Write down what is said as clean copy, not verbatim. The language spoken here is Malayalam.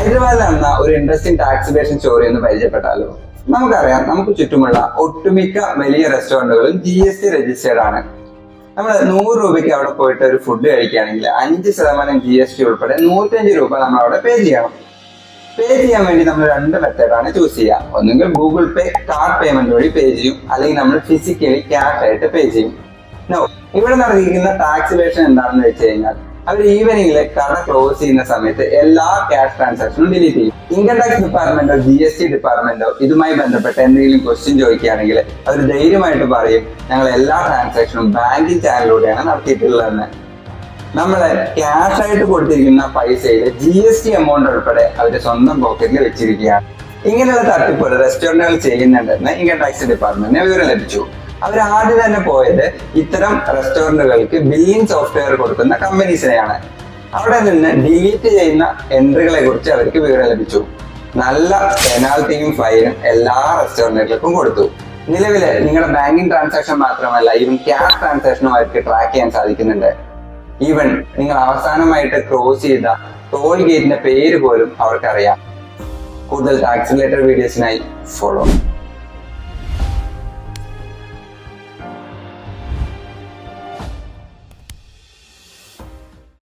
ഹൈദരാബാദിൽ നടന്ന ഒരു ഇൻട്രസ്റ്റിംഗ് ടാക്സ് ഇവേഷൻ സ്റ്റോറി എന്ന് പരിചയപ്പെട്ടാലോ? നമുക്കറിയാം, നമുക്ക് ചുറ്റുമുള്ള ഒട്ടുമിക്ക വലിയ റെസ്റ്റോറന്റുകളും GST രജിസ്റ്റേർഡ് ആണ്. നമ്മൾ 100 രൂപയ്ക്ക് അവിടെ പോയിട്ട് ഒരു ഫുഡ് കഴിക്കുകയാണെങ്കിൽ 5% GST ഉൾപ്പെടെ 105 രൂപ നമ്മൾ അവിടെ പേ ചെയ്യണം. പേ ചെയ്യാൻ വേണ്ടി നമ്മൾ 2 മെത്തേഡാണ് ചൂസ് ചെയ്യുക. ഒന്നുകിൽ ഗൂഗിൾ പേ കാർഡ് പേയ്മെന്റ് വഴി പേ ചെയ്യും, അല്ലെങ്കിൽ നമ്മൾ ഫിസിക്കലി ക്യാഷ് ആയിട്ട് പേ ചെയ്യും. ഇവിടെ നടന്നിരിക്കുന്ന ടാക്സ് ഇവേഷൻ എന്താണെന്ന് വെച്ച് കഴിഞ്ഞാൽ, അവർ ഈവനിങ്ങില് കട ക്ലോസ് ചെയ്യുന്ന സമയത്ത് എല്ലാ ക്യാഷ് ട്രാൻസാക്ഷനും ഡിലീറ്റ് ചെയ്യും. ഇൻകം ടാക്സ് ഡിപ്പാർട്ട്മെന്റോ GST ഡിപ്പാർട്ട്മെന്റോ ഇതുമായി ബന്ധപ്പെട്ട് എന്തെങ്കിലും ക്വസ്റ്റ്യൻ ചോദിക്കുകയാണെങ്കിൽ അവർ ധൈര്യമായിട്ട് പറയും, ഞങ്ങൾ എല്ലാ ട്രാൻസാക്ഷനും ബാങ്കിങ് ചാനലിലൂടെയാണ് നടത്തിയിട്ടുള്ളതെന്ന്. നമ്മള് ക്യാഷ് ആയിട്ട് കൊടുത്തിരിക്കുന്ന പൈസയിൽ GST എമൗണ്ട് ഉൾപ്പെടെ അവര് സ്വന്തം പോക്കറ്റിൽ വെച്ചിരിക്കുകയാണ്. ഇങ്ങനെയുള്ള തട്ടിപ്പുകൾ റെസ്റ്റോറന്റുകൾ ചെയ്യുന്നുണ്ടെന്ന് ഇൻകം ടാക്സ് ഡിപ്പാർട്ട്മെന്റിന് വിവരം ലഭിച്ചു. അവർ ആദ്യം തന്നെ പോയത് ഇത്തരം റെസ്റ്റോറന്റുകൾക്ക് ബില്ലിംഗ് സോഫ്റ്റ്വെയർ കൊടുക്കുന്ന കമ്പനീസിനെയാണ്. അവിടെ നിന്ന് ഡിലീറ്റ് ചെയ്യുന്ന എൻട്രികളെ കുറിച്ച് അവർക്ക് വിവരം ലഭിച്ചു. നല്ല പെനാൽറ്റിയും ഫൈനും എല്ലാ റെസ്റ്റോറന്റുകൾക്കും കൊടുത്തു. നിലവില് നിങ്ങളുടെ ബാങ്കിങ് ട്രാൻസാക്ഷൻ മാത്രമല്ല, ഈവൻ ക്യാഷ് ട്രാൻസാക്ഷനും അവർക്ക് ട്രാക്ക് ചെയ്യാൻ സാധിക്കുന്നുണ്ട്. ഈവൻ നിങ്ങൾ അവസാനമായിട്ട് ക്രോസ് ചെയ്ത ടോൾ ഗേറ്റിന്റെ പേര് പോലും അവർക്കറിയാം. കൂടുതൽ ടാക്സ് റിലേറ്റഡ് വീഡിയോസിനായി ഫോളോ.